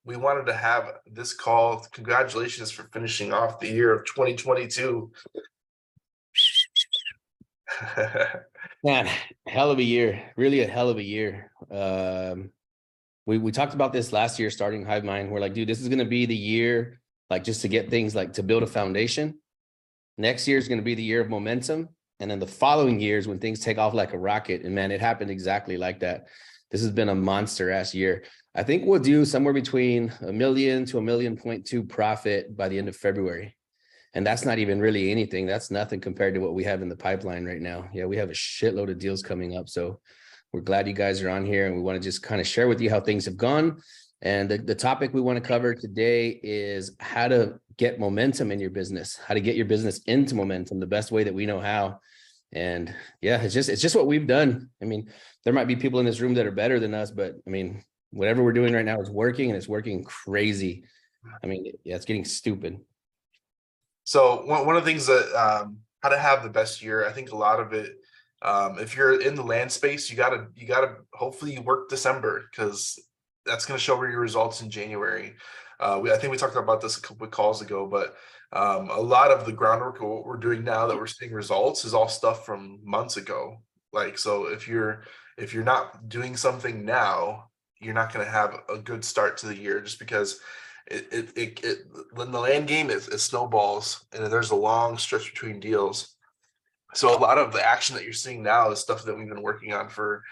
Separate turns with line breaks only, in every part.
We wanted to have this call. Congratulations for finishing off the year of 2022.
Man, hell of a year, really a hell of a year. We talked about this last year starting HiveMind. We're like, dude, this is going to be the year, like just to get things like to build a foundation. Next year is going to be the year of momentum. And then the following years when things take off like a rocket. And man, it happened exactly like that. This has been a monster ass year. I think we'll do somewhere between $1 million to $1.2 million profit by the end of February. And that's not even really anything. That's nothing compared to what we have in the pipeline right now. Yeah, we have a shitload of deals coming up. So we're glad you guys are on here, and we want to just kind of share with you how things have gone. And the topic we want to cover today is how to get momentum in your business, how to get your business into momentum the best way that we know how. And yeah, it's just what we've done. I mean, there might be people in this room that are better than us, but I mean, whatever we're doing right now is working, and it's working crazy. I mean, yeah, it's getting stupid.
So one of the things that how to have the best year, I think a lot of it, if you're in the land space, you gotta hopefully you work December, because that's going to show your results in January. I think we talked about this a couple of calls ago, but a lot of the groundwork of what we're doing now that we're seeing results is all stuff from months ago. Like, so if you're not doing something now, you're not going to have a good start to the year, just because when the land game it snowballs, and there's a long stretch between deals. So a lot of the action that you're seeing now is stuff that we've been working on for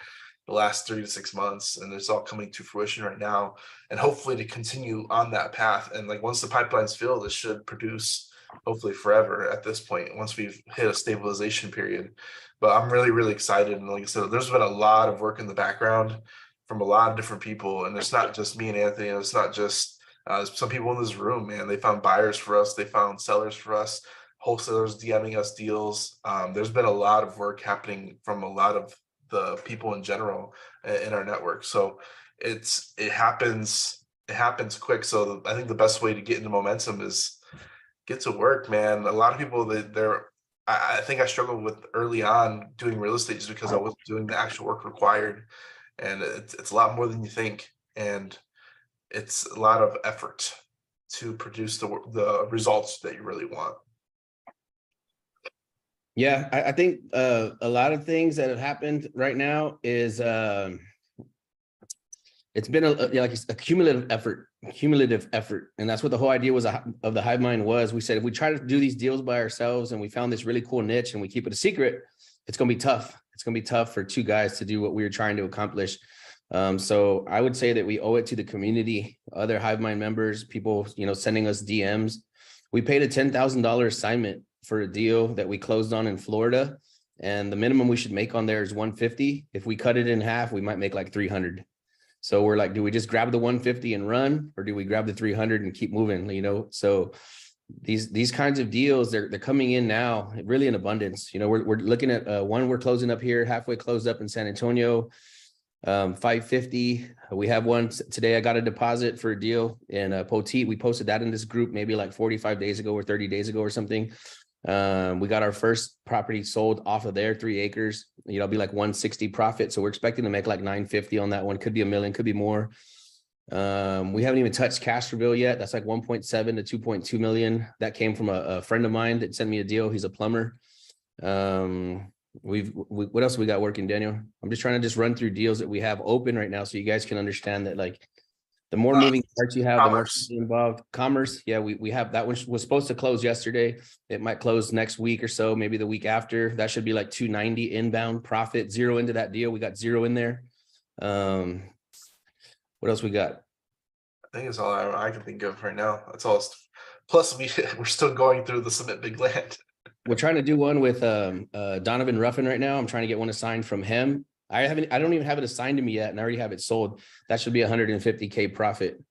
the last 3 to 6 months, and it's all coming to fruition right now, and hopefully to continue on that path. And like, once the pipeline's filled, it should produce hopefully forever at this point, once we've hit a stabilization period. But I'm really excited, and like I said, there's been a lot of work in the background from a lot of different people, and it's not just me and Anthony, and it's not just some people in this room, man. They found buyers for us, they found sellers for us, wholesalers DMing us deals. There's been a lot of work happening from a lot of the people in general in our network. So it happens quick. So I think the best way to get into momentum is get to work, man. A lot of people I think I struggled with early on doing real estate just because I wasn't doing the actual work required, and it's a lot more than you think, and it's a lot of effort to produce the results that you really want.
Yeah, I think a lot of things that have happened right now is it's been like a cumulative effort, and that's what the whole idea was of the HiveMind was. We said if we try to do these deals by ourselves and we found this really cool niche and we keep it a secret, it's going to be tough. It's going to be tough for two guys to do what we were trying to accomplish. So I would say that we owe it to the community, other HiveMind members, people, sending us DMs. We paid a $10,000 assignment for a deal that we closed on in Florida, and the minimum we should make on there is 150. If we cut it in half, we might make like 300. So we're like, do we just grab the 150 and run, or do we grab the 300 and keep moving? So these kinds of deals, they're coming in now really in abundance. We're looking at one we're closing up here, halfway closed up in San Antonio, 550. We have one today. I got a deposit for a deal in Poteet. We posted that in this group maybe like 45 days ago or 30 days ago or something. We got our first property sold off of there, 3 acres. It'll be like 160 profit. So we're expecting to make like 950 on that one. Could be $1 million, could be more. We haven't even touched Castroville yet. That's like 1.7 to 2.2 million. That came from a friend of mine that sent me a deal. He's a plumber. What else we got working, Daniel? I'm just trying to run through deals that we have open right now, so you guys can understand that, like, the more moving parts you have,
Commerce.
The more involved. Commerce, yeah, we have that one was supposed to close yesterday. It might close next week or so, maybe the week after. That should be like 290 inbound profit, 0 into that deal. We got 0 in there. What else we got?
I think it's all I can think of right now. That's all. Plus, we're still going through the Submit Big Land.
We're trying to do one with Donovan Ruffin right now. I'm trying to get one assigned from him. I don't even have it assigned to me yet, and I already have it sold. That should be 150K profit.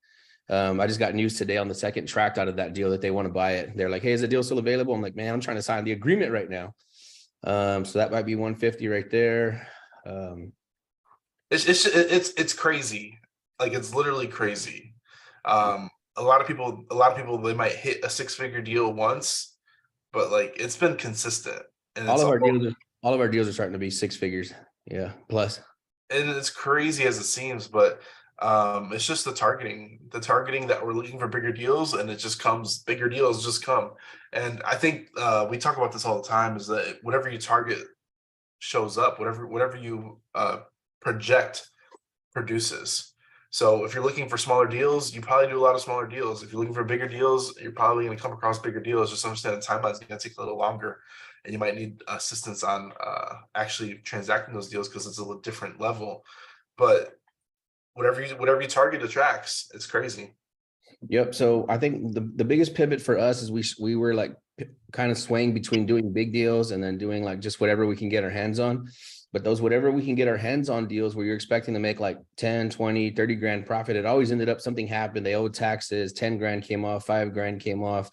I just got news today on the second tract out of that deal that they want to buy it. They're like, hey, is the deal still available? I'm like, man, I'm trying to sign the agreement right now. So that might be 150 right there.
It's crazy. Like, it's literally crazy. A lot of people, they might hit a 6-figure deal once, but like, it's been consistent. And
all of our deals are starting to be 6 figures. Yeah, plus.
And it's crazy as it seems, but It's just the targeting that we're looking for bigger deals, and it just comes, bigger deals just come. And I think we talk about this all the time, is that whatever you target shows up, whatever you project produces. So if you're looking for smaller deals, you probably do a lot of smaller deals. If you're looking for bigger deals, you're probably going to come across bigger deals. Just understand the timeline is going to take a little longer, and you might need assistance on actually transacting those deals because it's a little different level. But whatever you target attracts. It's crazy.
Yep. So I think the biggest pivot for us is we were like kind of swaying between doing big deals and then doing like just whatever we can get our hands on. But those whatever we can get our hands on deals where you're expecting to make like 10, 20, 30 grand profit, it always ended up something happened. They owed taxes, 10 grand came off, 5 grand came off.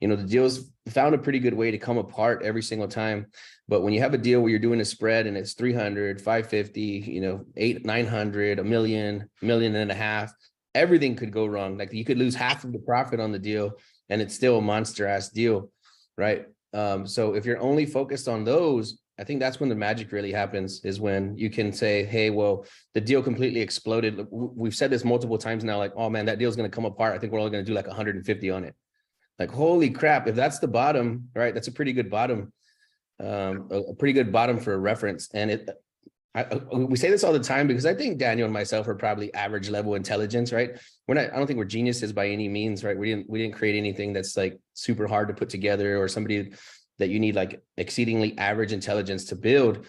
You know, the deals found a pretty good way to come apart every single time. But when you have a deal where you're doing a spread and it's 300, 550, you know, 800, 900, a million and a half, everything could go wrong. Like you could lose half of the profit on the deal and it's still a monster ass deal. Right. So if you're only focused on those, I think that's when the magic really happens, is when you can say, hey, well, the deal completely exploded. We've said this multiple times now, like, oh man, that deal's going to come apart. I think we're only going to do like 150 on it. Like, holy crap. If that's the bottom, right, that's a pretty good bottom, a pretty good bottom for a reference. And we say this all the time because I think Daniel and myself are probably average level intelligence, right? I don't think we're geniuses by any means, right? We didn't create anything that's like super hard to put together or somebody that you need like exceedingly average intelligence to build.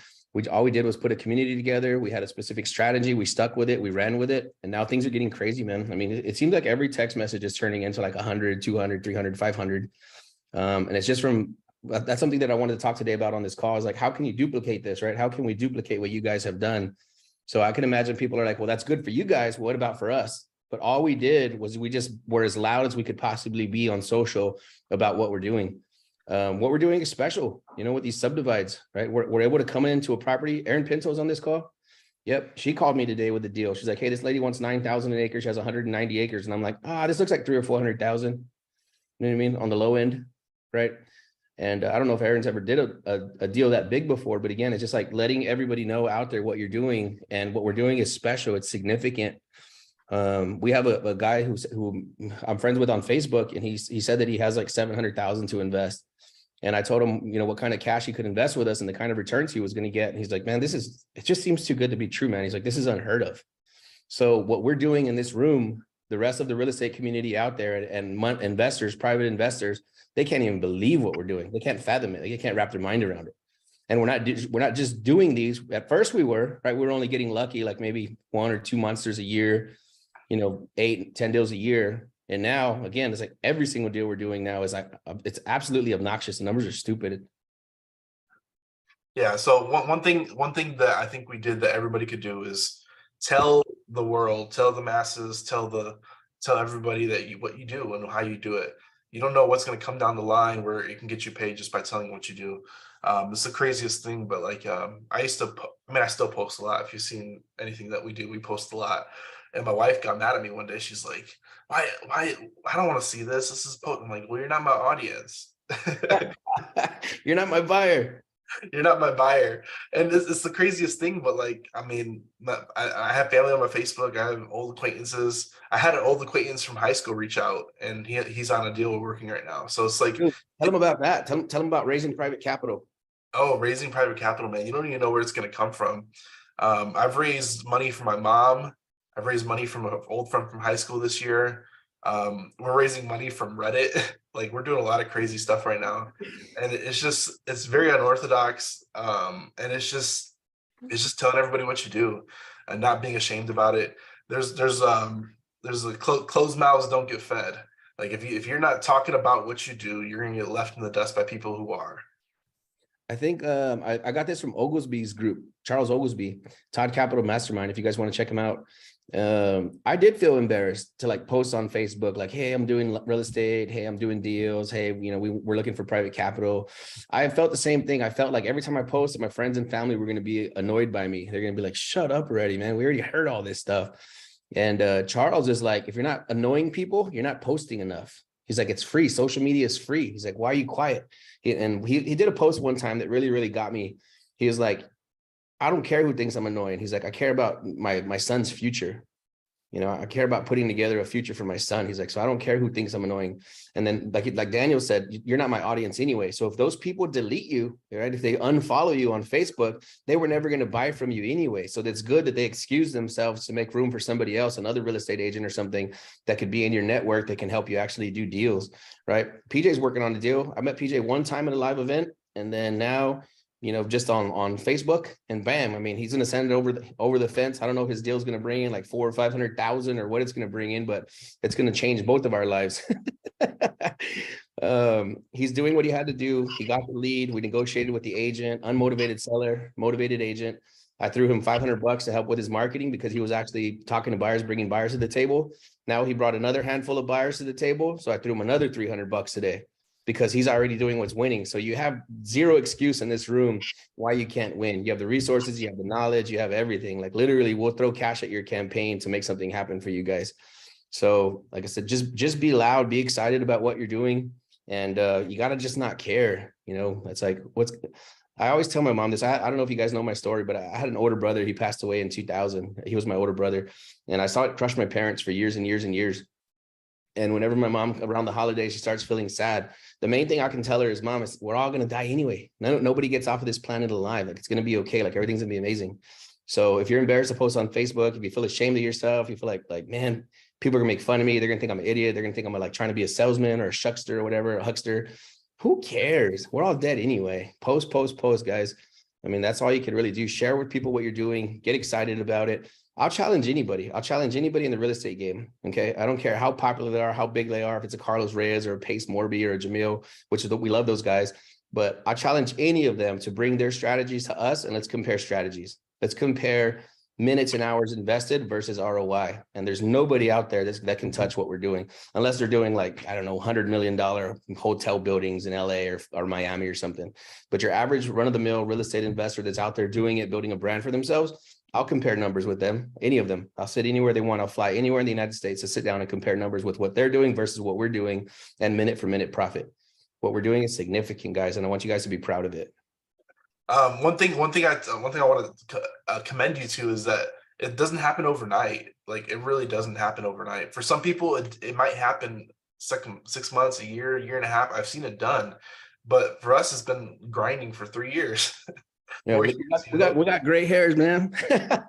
All we did was put a community together. We had a specific strategy. We stuck with it. We ran with it. And now things are getting crazy, man. I mean, it seems like every text message is turning into like 100, 200, 300, 500. And it's just that's something that I wanted to talk today about on this call, is like, how can you duplicate this, right? How can we duplicate what you guys have done? So I can imagine people are like, well, that's good for you guys. What about for us? But all we did was we just were as loud as we could possibly be on social about what we're doing. What we're doing is special, you know, with these subdivides, right? We're able to come into a property. Erin Pinto's on this call. Yep. She called me today with the deal. She's like, hey, this lady wants 9,000 an acre. She has 190 acres. And I'm like, this looks like 300,000 or 400,000. You know what I mean? On the low end. Right. And I don't know if Erin's ever did a deal that big before, but again, it's just like letting everybody know out there what you're doing, and what we're doing is special. It's significant. We have a guy who I'm friends with on Facebook, and he said that he has like 700,000 to invest. And I told him, you know, what kind of cash he could invest with us and the kind of returns he was going to get. And he's like, man, it just seems too good to be true, man. He's like, this is unheard of. So what we're doing in this room, the rest of the real estate community out there and investors, private investors, they can't even believe what we're doing. They can't fathom it. They can't wrap their mind around it. And we're not just doing these. At first we were, right? We were only getting lucky, like maybe 1 or 2 monsters a year, you know, 8, 10 deals a year. And now, again, it's like every single deal we're doing now is like, it's absolutely obnoxious. The numbers are stupid.
Yeah. So one thing that I think we did that everybody could do is tell the world, tell the masses, tell everybody that what you do and how you do it. You don't know what's going to come down the line where it can get you paid just by telling what you do. It's the craziest thing, but like I still post a lot. If you've seen anything that we do, we post a lot. And my wife got mad at me one day. She's like, why, I don't want to see this. This is post. I'm like, well, you're not my audience.
You're not my buyer.
You're not my buyer. And it's the craziest thing, but like, I mean, I have family on my Facebook. I have old acquaintances. I had an old acquaintance from high school reach out, and he's on a deal we're working right now. So it's like,
dude, tell him about that. Tell him about raising private capital.
Oh, raising private capital, man. You don't even know where it's going to come from. I've raised money for my mom. I've raised money from an old friend from high school this year. We're raising money from Reddit. Like, we're doing a lot of crazy stuff right now, and it's very unorthodox. And it's just telling everybody what you do and not being ashamed about it. There's a closed mouths don't get fed. Like, if you're not talking about what you do, you're gonna get left in the dust by people who are.
I think I got this from Oglesby's group, Charles Oglesby, Todd Capital Mastermind. If you guys want to check him out, I did feel embarrassed to like post on Facebook, like, hey, I'm doing real estate. Hey, I'm doing deals. Hey, you know, we're looking for private capital. I felt the same thing. I felt like every time I posted, my friends and family were going to be annoyed by me. They're going to be like, shut up already, man. We already heard all this stuff. And Charles is like, if you're not annoying people, you're not posting enough. He's like, it's free. Social media is free. He's like, why are you quiet? He did a post one time that really, really got me. He was like, I don't care who thinks I'm annoying. He's like, I care about my son's future. You know, I care about putting together a future for my son. He's like, so I don't care who thinks I'm annoying. And then like Daniel said, you're not my audience anyway. So if those people delete you, right, if they unfollow you on Facebook, they were never going to buy from you anyway. So that's good that they excuse themselves to make room for somebody else, another real estate agent or something that could be in your network that can help you actually do deals, right? PJ's working on a deal. I met PJ one time at a live event, and then now, you know, just on Facebook, and bam, I mean, he's going to send it over the fence. I don't know if his deal is going to bring in like 400,000 or 500,000 or what it's going to bring in, but it's going to change both of our lives. He's doing what he had to do. He got the lead. We negotiated with the agent, unmotivated seller, motivated agent. I threw him $500 to help with his marketing because he was actually talking to buyers, bringing buyers to the table. Now he brought another handful of buyers to the table. So I threw him another $300 today, because he's already doing what's winning. So you have zero excuse in this room why you can't win. You have the resources, you have the knowledge, you have everything. Like literally, we'll throw cash at your campaign to make something happen for you guys. So like I said, just be loud, be excited about what you're doing. And you got to just not care. You know, it's like, I always tell my mom this. I don't know if you guys know my story, but I had an older brother. He passed away in 2000. He was my older brother. And I saw it crush my parents for years and years and years. And whenever my mom around the holidays, she starts feeling sad, the main thing I can tell her is, Mom, we're all going to die anyway. Nobody gets off of this planet alive. Like, it's going to be okay. Like, everything's going to be amazing. So if you're embarrassed to post on Facebook, if you feel ashamed of yourself, you feel like, man, people are gonna make fun of me. They're going to think I'm an idiot. They're going to think I'm like trying to be a salesman or a shuckster or whatever, a huckster. Who cares? We're all dead anyway. Post, guys. I mean, that's all you can really do. Share with people what you're doing. Get excited about it. I'll challenge anybody. I'll challenge anybody in the real estate game. Okay. I don't care how popular they are, how big they are, if it's a Carlos Reyes or a Pace Morby or a Jamil, which is we love those guys. But I challenge any of them to bring their strategies to us, and let's compare strategies. Let's compare minutes and hours invested versus ROI. And there's nobody out there that can touch what we're doing, unless they're doing like, I don't know, $100 million hotel buildings in LA or Miami or something. But your average run-of-the-mill real estate investor that's out there doing it, building a brand for themselves, I'll compare numbers with them, any of them. I'll sit anywhere they want. I'll fly anywhere in the United States to sit down and compare numbers with what they're doing versus what we're doing, and minute for minute profit. What we're doing is significant, guys, and I want you guys to be proud of it.
One thing I want to commend you to is that it doesn't happen overnight. Like, it really doesn't happen overnight. For some people, it might happen 6 months, a year and a half. I've seen it done, but for us, it's been grinding for 3 years.
Yeah, we got gray hairs, man.
Yeah.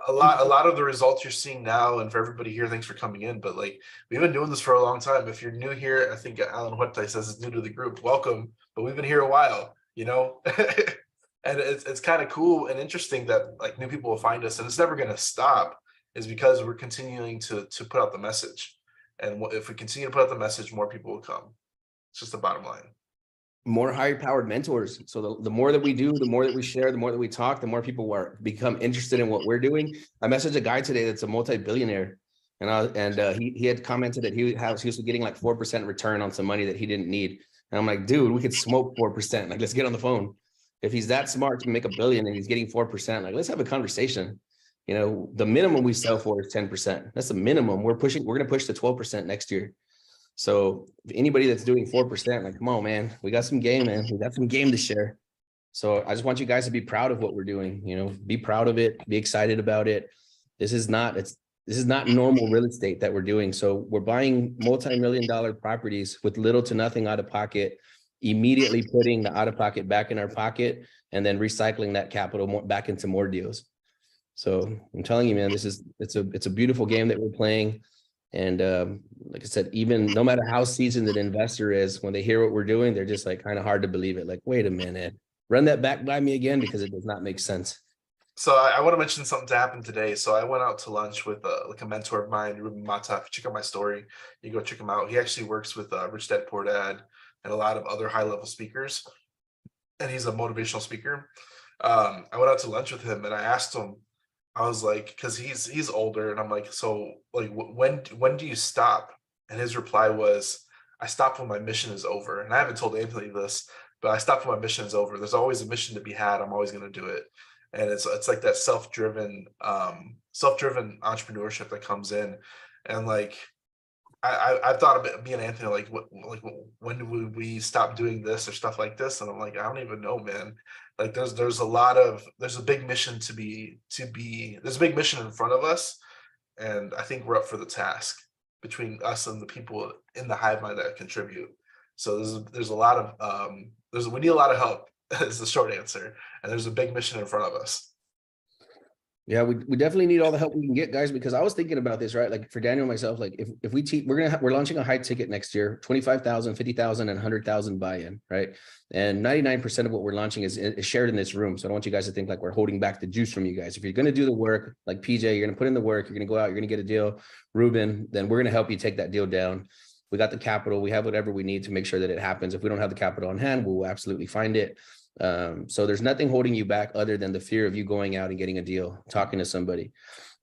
a lot of the results you're seeing now, and for everybody here, thanks for coming in. But like, we've been doing this for a long time. If you're new here, I think Alan Huerta says is new to the group. Welcome, but we've been here a while, you know. And it's kind of cool and interesting that like new people will find us, and it's never going to stop, is because we're continuing to put out the message. And if we continue to put out the message, more people will come. It's just the bottom line.
More higher powered mentors. So the more that we do, the more that we share, the more that we talk, the more people become interested in what we're doing. I messaged a guy today that's a multi-billionaire, and he had commented that he was getting like 4% return on some money that he didn't need. And I'm like, dude, we could smoke 4%. Like, let's get on the phone. If he's that smart to make $1 billion and he's getting 4%, like, let's have a conversation. You know, the minimum we sell for is 10%. That's the minimum. We're going to push to 12% next year. So anybody that's doing 4%, like, come on, man, we got some game, man. We got some game to share. So I just want you guys to be proud of what we're doing. You know, be proud of it, be excited about it. This is not normal real estate that we're doing. So we're buying multi-million-dollar properties with little to nothing out of pocket, immediately putting the out of pocket back in our pocket, and then recycling that capital back into more deals. So I'm telling you, man, it's a beautiful game that we're playing. And like I said, even no matter how seasoned an investor is, when they hear what we're doing, they're just like kind of hard to believe it. Like, wait a minute, run that back by me again, because it does not make sense.
So I want to mention something to happen today. So I went out to lunch with like a mentor of mine, Ruben Mata. If you check out my story, you go check him out. He actually works with Rich Dad Poor Dad and a lot of other high level speakers, and he's a motivational speaker. I went out to lunch with him, and I asked him, I was like, because he's older, and I'm like, so like, when do you stop? And his reply was, I stop when my mission is over. And I haven't told anybody this, but I stop when my mission is over. There's always a mission to be had. I'm always going to do it. And it's like that self-driven entrepreneurship that comes in. And like, I've thought about me and Anthony like when do we stop doing this or stuff like this, and I'm like, I don't even know, man. Like there's a big mission there's a big mission in front of us, and I think we're up for the task between us and the people in the hive mind that contribute. So there's a lot of we need a lot of help is the short answer, and there's a big mission in front of us.
Yeah, we definitely need all the help we can get, guys, because I was thinking about this, right? Like for Daniel and myself, like if we teach, we're launching a high ticket next year, 25,000, 50,000, and 100,000 buy-in, right? And 99% of what we're launching is shared in this room. So I don't want you guys to think like we're holding back the juice from you guys. If you're going to do the work, like PJ, you're going to put in the work, you're going to go out, you're going to get a deal, Ruben, then we're going to help you take that deal down. We got the capital, we have whatever we need to make sure that it happens. If we don't have the capital on hand, we'll absolutely find it. So there's nothing holding you back other than the fear of you going out and getting a deal, talking to somebody.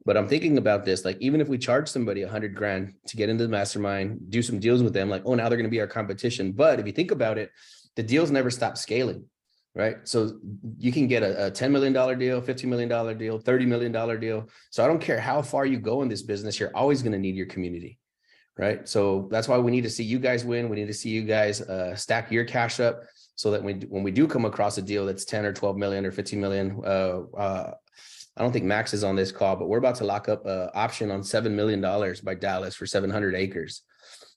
But I'm thinking about this, like, even if we charge somebody 100 grand to get into the mastermind, do some deals with them, like, oh, now they're going to be our competition. But if you think about it, the deals never stop scaling, right? So you can get a $10 million deal, $15 million deal, $30 million deal. So I don't care how far you go in this business, you're always going to need your community. Right. So that's why we need to see you guys win. We need to see you guys stack your cash up so that when we do come across a deal that's 10 or 12 million or 15 million, I don't think Max is on this call, but we're about to lock up an option on $7 million by Dallas for 700 acres.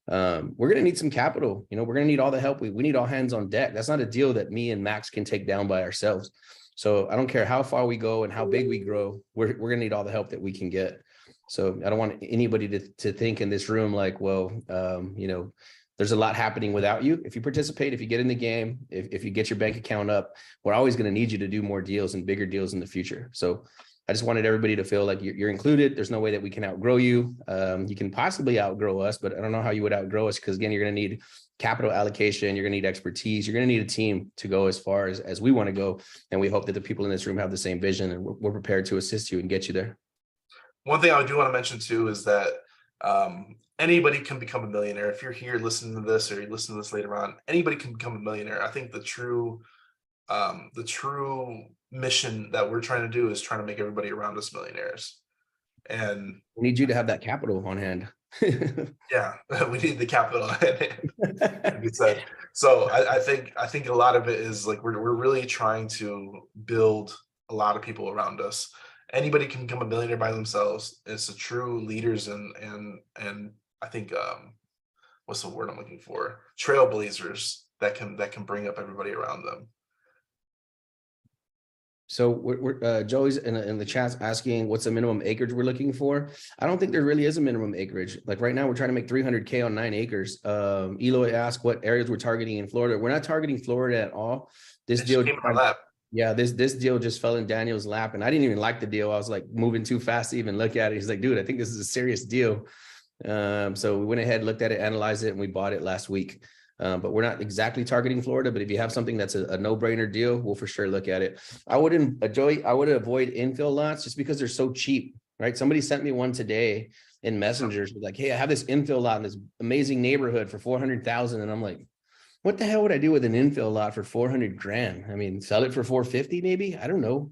We're going to need some capital. You know, we're going to need all the help. We need all hands on deck. That's not a deal that me and Max can take down by ourselves. So I don't care how far we go and how big we grow. We're going to need all the help that we can get. So I don't want anybody to think in this room like, well, you know, there's a lot happening without you. If you participate, if you get in the game, if you get your bank account up, we're always going to need you to do more deals and bigger deals in the future. So I just wanted everybody to feel like you're included. There's no way that we can outgrow you. You can possibly outgrow us, but I don't know how you would outgrow us because, again, you're going to need capital allocation. You're going to need expertise. You're going to need a team to go as far as we want to go. And we hope that the people in this room have the same vision, and we're prepared to assist you and get you there.
One thing I do want to mention too is that anybody can become a millionaire. If you're here listening to this, or you listen to this later on, anybody can become a millionaire. I think the true mission that we're trying to do is trying to make everybody around us millionaires. And
we need you to have that capital on hand.
Yeah, we need the capital on hand. So I think a lot of it is like we're really trying to build a lot of people around us. Anybody can become a millionaire by themselves. It's the true leaders and I think what's the word I'm looking for? Trailblazers that can bring up everybody around them.
So we're Joey's in the chat's asking what's the minimum acreage we're looking for. I don't think there really is a minimum acreage. Like right now, we're trying to make 300K on 9 acres. Eloy asked what areas we're targeting in Florida. We're not targeting Florida at all. This deal came in our lap. Yeah, this deal just fell in Daniel's lap, and I didn't even like the deal. I was like moving too fast to even look at it. He's like, dude, I think this is a serious deal. So we went ahead, looked at it, analyzed it, and we bought it last week. But we're not exactly targeting Florida, but if you have something that's a no-brainer deal, we'll for sure look at it. I would avoid infill lots just because they're so cheap, right? Somebody sent me one today in messengers like, hey, I have this infill lot in this amazing neighborhood for 400,000. And I'm like, what the hell would I do with an infill lot for 400 grand? I mean, sell it for 450 maybe? I don't know.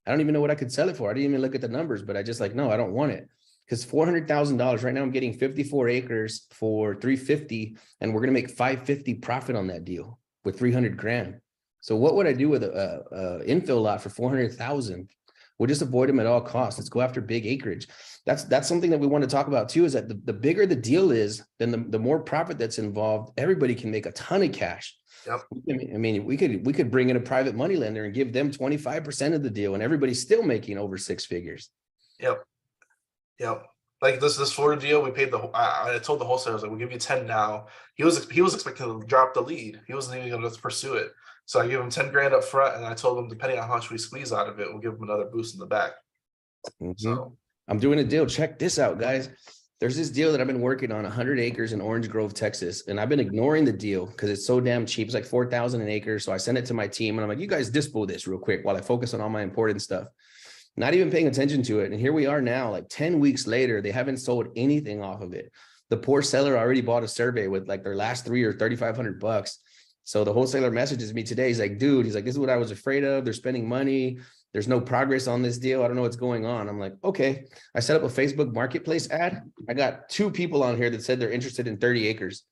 I don't even know what I could sell it for. I didn't even look at the numbers, but I just like, no, I don't want it. Because $400,000 right now, I'm getting 54 acres for 350, and we're going to make 550 profit on that deal with 300 grand. So what would I do with a infill lot for 400,000? We'll just avoid them at all costs. Let's go after big acreage. That's something that we want to talk about too, is that the bigger the deal is, then the more profit that's involved. Everybody can make a ton of cash.
Yep.
I mean, we could bring in a private money lender and give them 25% of the deal, and everybody's still making over 6 figures.
Yep. Yep. Like this Florida deal, we paid I told the wholesaler, I was like, we'll give you 10 now. He was expecting to drop the lead. He wasn't even going to pursue it. So I gave him 10 grand up front, and I told him, depending on how much we squeeze out of it, we'll give him another boost in the back.
Mm-hmm. So I'm doing a deal. Check this out, guys. There's this deal that I've been working on, 100 acres in Orange Grove, Texas. And I've been ignoring the deal because it's so damn cheap. It's like 4,000 an acre. So I sent it to my team and I'm like, you guys dispo this real quick while I focus on all my important stuff. Not even paying attention to it. And here we are now, like 10 weeks later, they haven't sold anything off of it. The poor seller already bought a survey with like their last 3 or 3,500 bucks. So the wholesaler messages me today. He's like, dude, he's like, this is what I was afraid of. They're spending money. There's no progress on this deal. I don't know what's going on. I'm like, okay. I set up a Facebook marketplace ad. I got 2 people on here that said they're interested in 30 acres.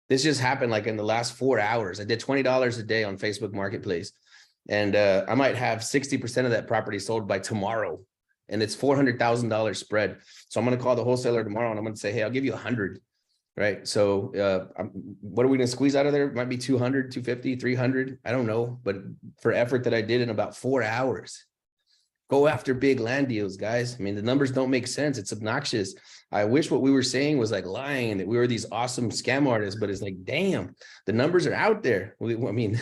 This just happened like in the last 4 hours. I did $20 a day on Facebook marketplace. And I might have 60% of that property sold by tomorrow. And it's $400,000 spread. So I'm going to call the wholesaler tomorrow and I'm going to say, hey, I'll give you 100. Right. So what are we going to squeeze out of there? It might be 200, 250, 300. I don't know. But for effort that I did in about 4 hours, go after big land deals, guys. I mean, the numbers don't make sense. It's obnoxious. I wish what we were saying was like lying, that we were these awesome scam artists, but it's like, damn, the numbers are out there. I mean,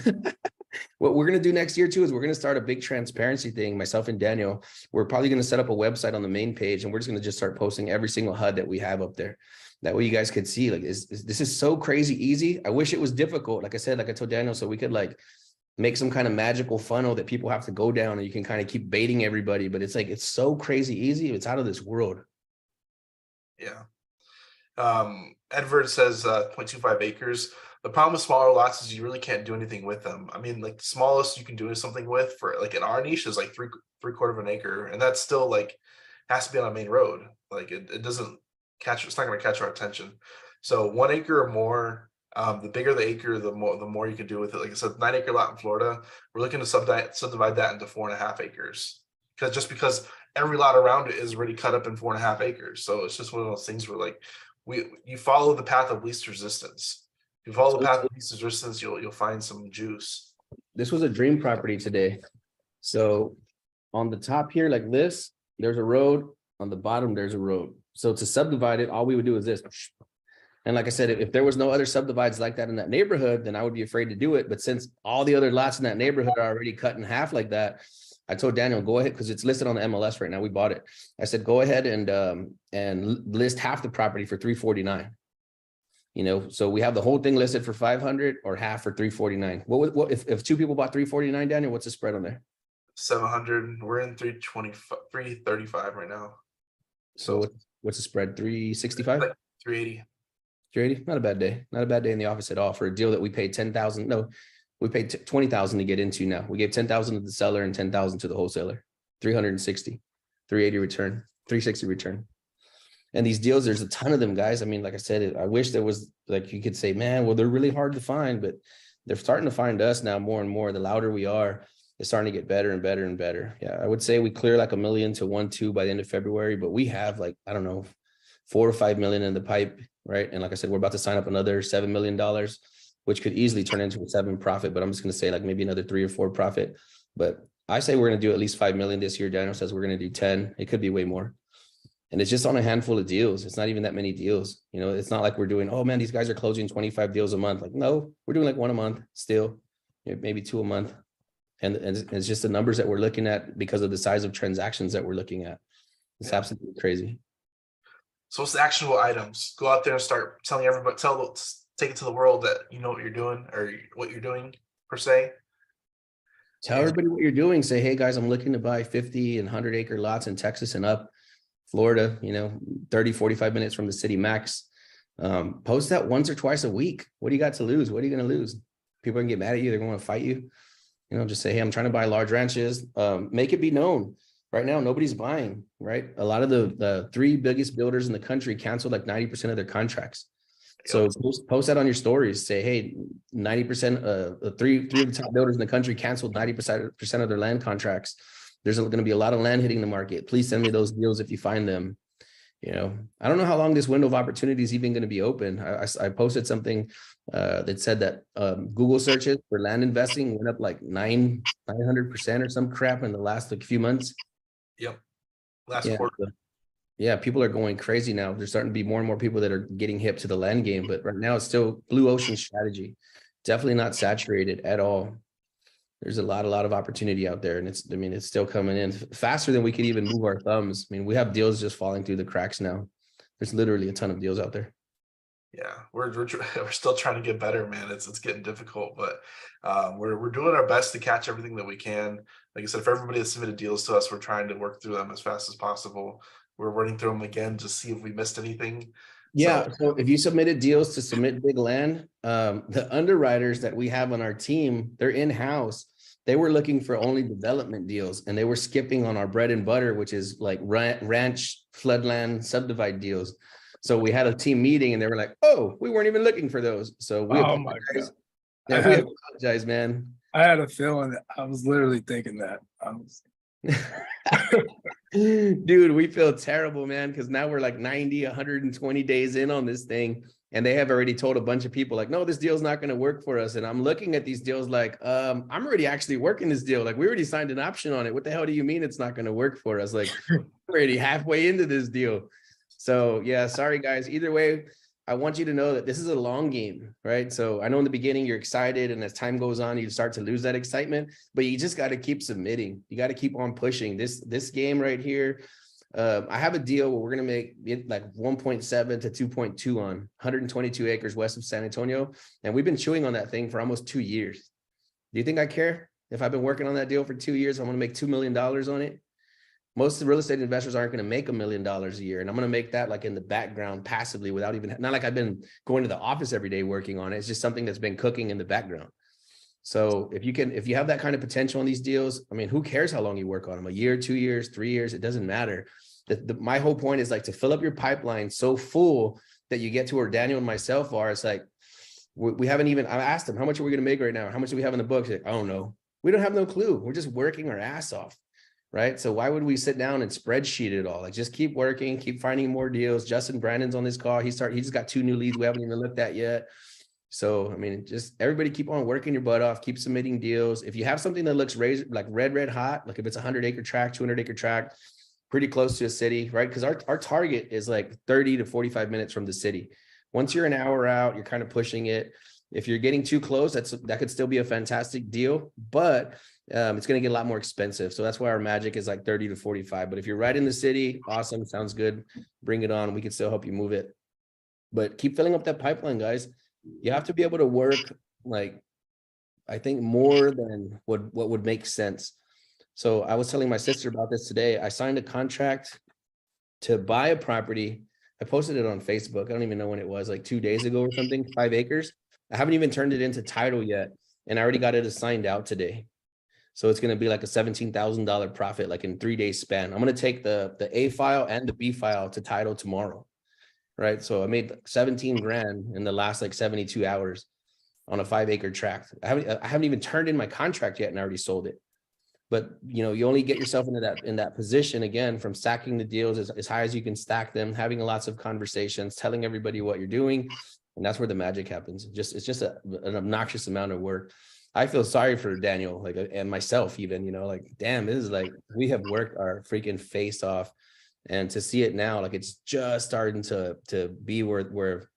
what we're going to do next year too is we're going to start a big transparency thing. Myself and Daniel, we're probably going to set up a website on the main page, and we're just going to just start posting every single HUD that we have up there. That way you guys could see, like, this is so crazy easy. I wish it was difficult. Like I said, like I told Daniel, so we could like make some kind of magical funnel that people have to go down and you can kind of keep baiting everybody. But it's like, it's so crazy easy. It's out of this world.
Yeah. Edward says 0.25 acres. The problem with smaller lots is you really can't do anything with them. I mean, like the smallest you can do something with for like in our niche is like three-quarter of an acre. And that's still like has to be on a main road. Like it doesn't catch, it's not going to catch our attention. So 1 acre or more, the bigger the acre, the more you can do with it. Like I said, 9-acre lot in Florida, we're looking to subdivide that into 4.5 acres. Because every lot around it is already cut up in 4.5 acres. So it's just one of those things where like you follow the path of least resistance. If you follow the path of least resistance, you'll find some juice.
This was a dream property today. So on the top here, like this, there's a road. On the bottom, there's a road. So to subdivide it, all we would do is this. And like I said, if there was no other subdivides like that in that neighborhood, then I would be afraid to do it. But since all the other lots in that neighborhood are already cut in half like that, I told Daniel, go ahead, because it's listed on the MLS right now. We bought it. I said, go ahead and list half the property for $349. You know, so we have the whole thing listed for 500 or half for $349. What if 2 people bought $349, Daniel? What's the spread on there?
700. We're in 325, 335 right now.
So what's the spread? 365?
Like 380.
380? Not a bad day. Not a bad day in the office at all for a deal that we paid 10,000. No, we paid 20,000 to get into now. We gave 10,000 to the seller and 10,000 to the wholesaler. 360, 380 return, 360 return. And these deals, there's a ton of them, guys. I mean, like I said, I wish there was, like, you could say, man, well, they're really hard to find, but they're starting to find us now more and more. The louder we are, it's starting to get better and better and better. Yeah, I would say we clear like 1 million to 1.2 by the end of February, but we have like, I don't know, 4 or 5 million in the pipe, right? And like I said, we're about to sign up another $7 million, which could easily turn into a 7 profit, but I'm just going to say like maybe another 3 or 4 profit. But I say we're going to do at least 5 million this year. Daniel says we're going to do 10. It could be way more. And it's just on a handful of deals. It's not even that many deals. You know, it's not like we're doing, oh man, these guys are closing 25 deals a month. Like, no, we're doing like 1 a month still, maybe 2 a month. And it's just the numbers that we're looking at because of the size of transactions that we're looking at. It's absolutely crazy.
So what's the actionable items? Go out there and start telling everybody, take it to the world that you know what you're doing or what you're doing per se.
Tell everybody what you're doing. Say, hey guys, I'm looking to buy 50 and 100 acre lots in Texas and up. Florida, you know, 30, 45 minutes from the city max. Post that once or twice a week. What do you got to lose? What are you going to lose? People are going to get mad at you. They're going to fight you. You know, just say, hey, I'm trying to buy large ranches. Make it be known. Right now, nobody's buying, right? A lot of the 3 biggest builders in the country canceled like 90% of their contracts. So post that on your stories. Say, hey, 90%, 3 of the top builders in the country canceled 90% of their land contracts. There's going to be a lot of land hitting the market. Please send me those deals if you find them. You know, I don't know how long this window of opportunity is even going to be open. I posted something that said that Google searches for land investing went up like 900% or some crap in the last like few months.
Yep. Last quarter.
Yeah, people are going crazy now. There's starting to be more and more people that are getting hip to the land game, but right now it's still blue ocean strategy. Definitely not saturated at all. There's a lot of opportunity out there, and it's still coming in faster than we could even move our thumbs. I mean, we have deals just falling through the cracks now. There's literally a ton of deals out there.
Yeah, we're still trying to get better, man. It's getting difficult, but we're doing our best to catch everything that we can. Like I said, for everybody that submitted deals to us, we're trying to work through them as fast as possible. We're running through them again to see if we missed anything.
Yeah. So if you submitted deals to Submit Big Land, the underwriters that we have on our team, they're in-house. They were looking for only development deals, and they were skipping on our bread and butter, which is like ranch, floodland, subdivide deals. So we had a team meeting and they were like, oh, we weren't even looking for those. So we
Oh my
apologize.
God.
Yeah, we apologize, man.
I had a feeling that I was literally thinking that.
Dude, we feel terrible, man, because now we're like 90, 120 days in on this thing. And they have already told a bunch of people like, no, this deal's not going to work for us. And I'm looking at these deals like, I'm already actually working this deal. Like, we already signed an option on it. What the hell do you mean it's not going to work for us? Like, we're already halfway into this deal. So yeah, sorry guys. Either way, I want you to know that this is a long game, right? So I know in the beginning you're excited, and as time goes on, you start to lose that excitement, but you just got to keep submitting. You got to keep on pushing this game right here. I have a deal where we're going to make it like 1.7 to 2.2 on 122 acres west of San Antonio. And we've been chewing on that thing for almost 2 years. Do you think I care if I've been working on that deal for 2 years? I'm going to make $2 million on it. Most of the real estate investors aren't going to make $1 million a year. And I'm going to make that like in the background passively without even, not like I've been going to the office every day working on it. It's just something that's been cooking in the background. So if you have that kind of potential on these deals, I mean, who cares how long you work on them? A year, 2 years, 3 years, it doesn't matter. My whole point is like to fill up your pipeline so full that you get to where Daniel and myself are. It's like, we haven't even, I asked him, how much are we going to make right now? How much do we have in the books? Like, I don't know. We don't have no clue. We're just working our ass off. Right. So why would we sit down and spreadsheet it all? Like, just keep working, keep finding more deals. Justin Brandon's on this call. He just got 2 new leads we haven't even looked at yet. So, I mean, just everybody keep on working your butt off, keep submitting deals. If you have something that looks like red hot, like if it's a 100-acre tract, 200-acre tract, pretty close to a city, right? Because our target is like 30 to 45 minutes from the city. Once you're an hour out, you're kind of pushing it. If you're getting too close, that could still be a fantastic deal, but it's going to get a lot more expensive. So that's why our magic is like 30 to 45. But if you're right in the city, awesome, sounds good. Bring it on. We can still help you move it. But keep filling up that pipeline, guys. You have to be able to work, like, I think more than what would make sense. So I was telling my sister about this today. I signed a contract to buy a property. I posted it on Facebook. I don't even know when it was, like 2 days ago or something, 5 acres. I haven't even turned it into title yet. And I already got it assigned out today. So it's going to be like a $17,000 profit, like in 3 days span. I'm going to take the A file and the B file to title tomorrow. Right. So I made 17 grand in the last like 72 hours on a 5-acre tract. I haven't even turned in my contract yet and I already sold it. But, you know, you only get yourself in that position again from stacking the deals as high as you can stack them, having lots of conversations, telling everybody what you're doing. And that's where the magic happens. It's just an obnoxious amount of work. I feel sorry for Daniel, like, and myself even, you know, like, damn, this is like, we have worked our freaking face off. And to see it now, like, it's just starting to be where,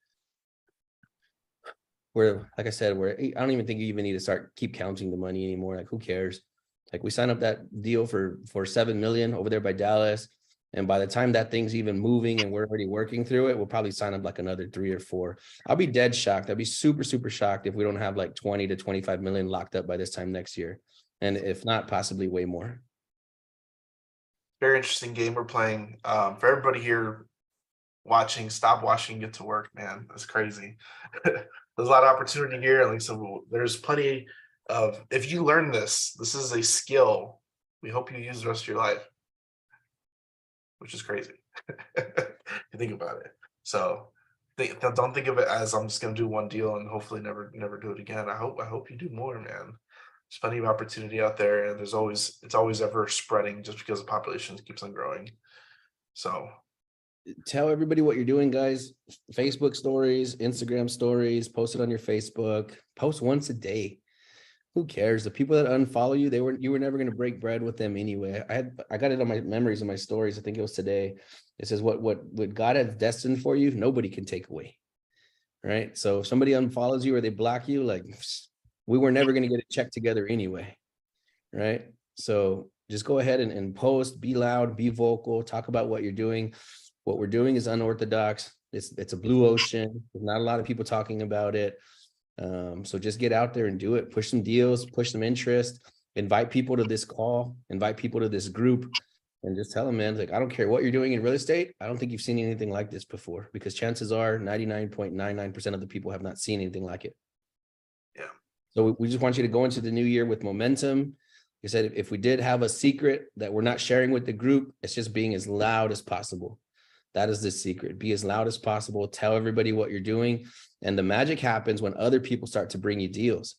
like I said, where I don't even think you even need to keep counting the money anymore. Like, who cares? Like, we signed up that deal for 7 million over there by Dallas. And by the time that thing's even moving and we're already working through it, we'll probably sign up like another 3 or 4. I'll be dead shocked. I'd be super, super shocked if we don't have like 20 to 25 million locked up by this time next year. And if not, possibly way more.
Very interesting game we're playing. For everybody here watching, stop watching, get to work, man. That's crazy. There's a lot of opportunity here. At least there's plenty of, if you learn this is a skill we hope you use the rest of your life, which is crazy. You think about it. So don't think of it as I'm just gonna do one deal and hopefully never do it again. I hope you do more, man. There's plenty of opportunity out there, and it's always ever spreading just because the population keeps on growing. So
tell everybody what you're doing, guys. Facebook stories, Instagram stories, post it on your Facebook, post once a day. Who cares? The people that unfollow you, you were never going to break bread with them anyway. I got it on my memories and my stories. I think it was today. It says what God has destined for you, nobody can take away. Right. So if somebody unfollows you or they block you, like, we were never going to get it checked together anyway. Right. So just go ahead and post, be loud, be vocal, talk about what you're doing. What we're doing is unorthodox. It's a blue ocean. There's not a lot of people talking about it. So just get out there and do it. Push some deals, push some interest, invite people to this call, invite people to this group, and just tell them, man, like, I don't care what you're doing in real estate. I don't think you've seen anything like this before, because chances are 99.99% of the people have not seen anything like it.
Yeah.
So we just want you to go into the new year with momentum. You said if we did have a secret that we're not sharing with the group, it's just being as loud as possible. That is the secret. Be as loud as possible. Tell everybody what you're doing. And the magic happens when other people start to bring you deals.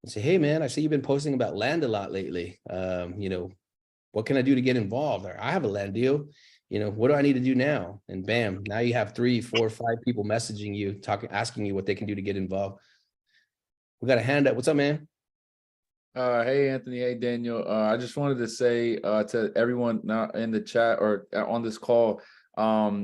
And say, hey, man, I see you've been posting about land a lot lately. What can I do to get involved? Or I have a land deal. What do I need to do now? And bam, now you have 3, 4, 5 people messaging you, asking you what they can do to get involved. We got a hand up. What's up, man?
Hey, Anthony. Hey, Daniel. I just wanted to say to everyone now in the chat or on this call,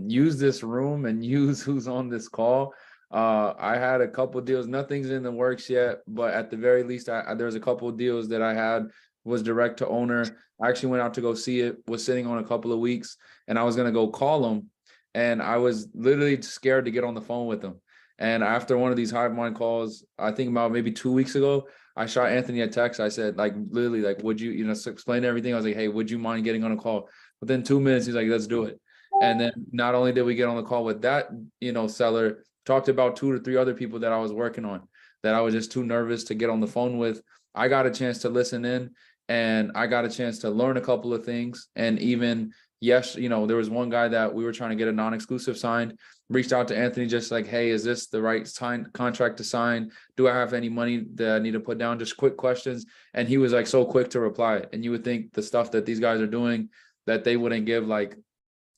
use this room and use who's on this call. I had a couple deals. Nothing's in the works yet, but at the very least, there's a couple of deals that I had was direct to owner. I actually went out to go see it, was sitting on a couple of weeks, and I was going to go call them. And I was literally scared to get on the phone with them. And after one of these Hive Mind calls, I think about maybe 2 weeks ago, I shot Anthony a text. I said, like, literally, like, would you, explain everything. I was like, hey, would you mind getting on a call? Within 2 minutes, he's like, let's do it. And then not only did we get on the call with that, seller, talked about 2 to 3 other people that I was working on that I was just too nervous to get on the phone with. I got a chance to listen in and I got a chance to learn a couple of things. And even, yes, there was one guy that we were trying to get a non-exclusive signed, reached out to Anthony, just like, hey, is this the right contract to sign? Do I have any money that I need to put down? Just quick questions. And he was like so quick to reply. And you would think the stuff that these guys are doing that they wouldn't give like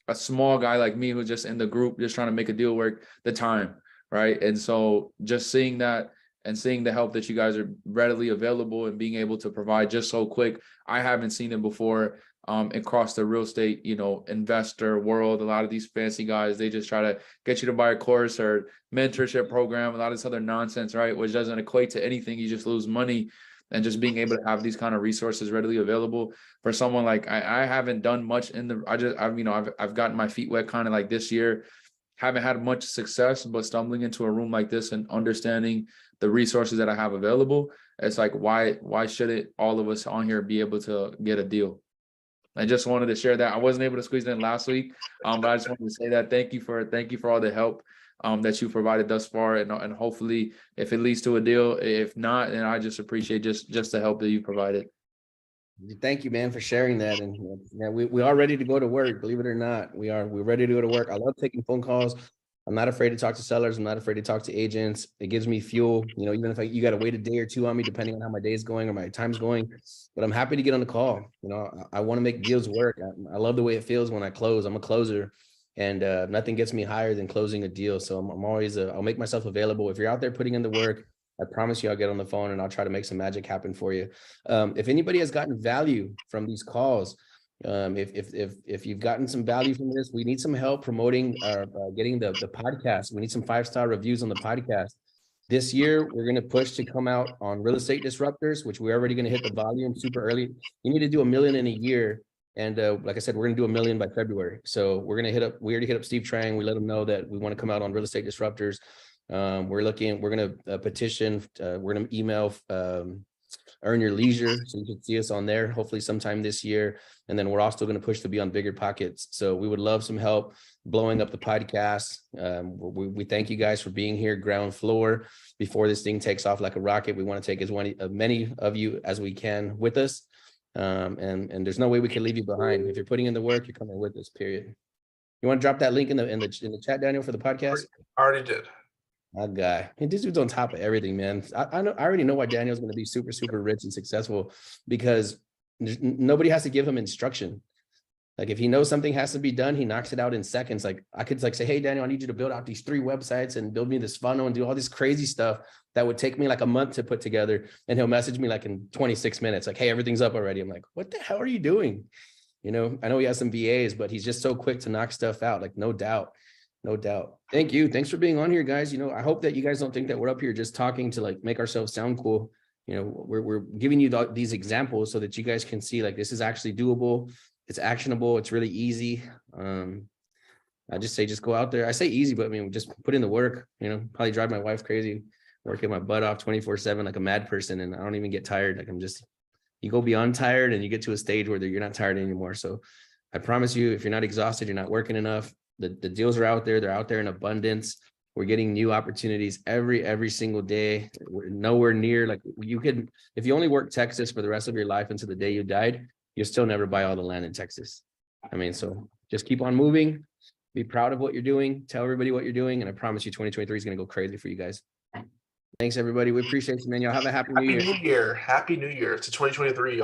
a small guy like me who's just in the group, just trying to make a deal work, the time, right? And so just seeing that and seeing the help that you guys are readily available and being able to provide just so quick, I haven't seen it before across the real estate, investor world. A lot of these fancy guys, they just try to get you to buy a course or mentorship program, a lot of this other nonsense, right? Which doesn't equate to anything. You just lose money. And just being able to have these kind of resources readily available for someone like I haven't done much I've gotten my feet wet kind of like this year, haven't had much success, but stumbling into a room like this and understanding the resources that I have available, it's like, why shouldn't all of us on here be able to get a deal? I just wanted to share that. I wasn't able to squeeze it in last week, but I just wanted to say that thank you for all the help that you provided thus far, and hopefully if it leads to a deal, if not, then I just appreciate just the help that you provided.
Thank you, man, for sharing that. And we are ready to go to work. Believe it or not, we're ready to go to work. I love taking phone calls. I'm not afraid to talk to sellers. I'm not afraid to talk to agents. It gives me fuel, even if you got to wait a day or two on me, depending on how my day is going or my time's going, but I'm happy to get on the call. I want to make deals work. I love the way it feels when I close. I'm a closer, and nothing gets me higher than closing a deal. So I'm always, I'll make myself available. If you're out there putting in the work, I promise you I'll get on the phone and I'll try to make some magic happen for you. If anybody has gotten value from these calls, if you've gotten some value from this, we need some help promoting getting the podcast. We need some 5-star reviews on the podcast. This year, we're going to push to come out on Real Estate Disruptors, which we're already going to hit the volume super early. You need to do 1 million in a year. And like I said, we're going to do 1 million by February. So we're going to we already hit up Steve Trang. We let him know that we want to come out on Real Estate Disruptors. We're going to petition, we're going to email Earn Your Leisure, so you can see us on there hopefully sometime this year. And then we're also going to push to be on Bigger Pockets. So we would love some help blowing up the podcast. We thank you guys for being here ground floor before this thing takes off like a rocket. We want to take as many of you as we can with us. And there's no way we can leave you behind. If you're putting in the work, you're coming with us, period. You want to drop that link in the chat, Daniel, for the podcast?
I already did.
My guy, and this dude's on top of everything, man. I already know why Daniel's going to be super, super rich and successful, because nobody has to give him instruction. Like if he knows something has to be done, he knocks it out in seconds. Like I could say, hey, Daniel, I need you to build out these 3 websites and build me this funnel and do all this crazy stuff that would take me like a month to put together. And he'll message me like in 26 minutes, like, hey, everything's up already. I'm like, what the hell are you doing? I know he has some VAs, but he's just so quick to knock stuff out. Like, no doubt. No doubt. Thank you. Thanks for being on here, guys. I hope that you guys don't think that we're up here just talking to like make ourselves sound cool. We're giving you these examples so that you guys can see like this is actually doable. It's actionable. It's really easy. I just say, just go out there. I say easy, but I mean, just put in the work, probably drive my wife crazy, working my butt off 24/7 like a mad person. And I don't even get tired. Like you go beyond tired and you get to a stage where you're not tired anymore. So I promise you, if you're not exhausted, you're not working enough. The deals are out there. They're out there in abundance. We're getting new opportunities every single day. We're nowhere near like you could, if you only work Texas for the rest of your life until the day you died, you'll still never buy all the land in Texas. I mean, so just keep on moving, be proud of what you're doing, tell everybody what you're doing, and I promise you 2023 is going to go crazy for you guys. Thanks, everybody. We appreciate you, man. Y'all have a happy new
Happy
year.
New Year. Happy New Year to 2023.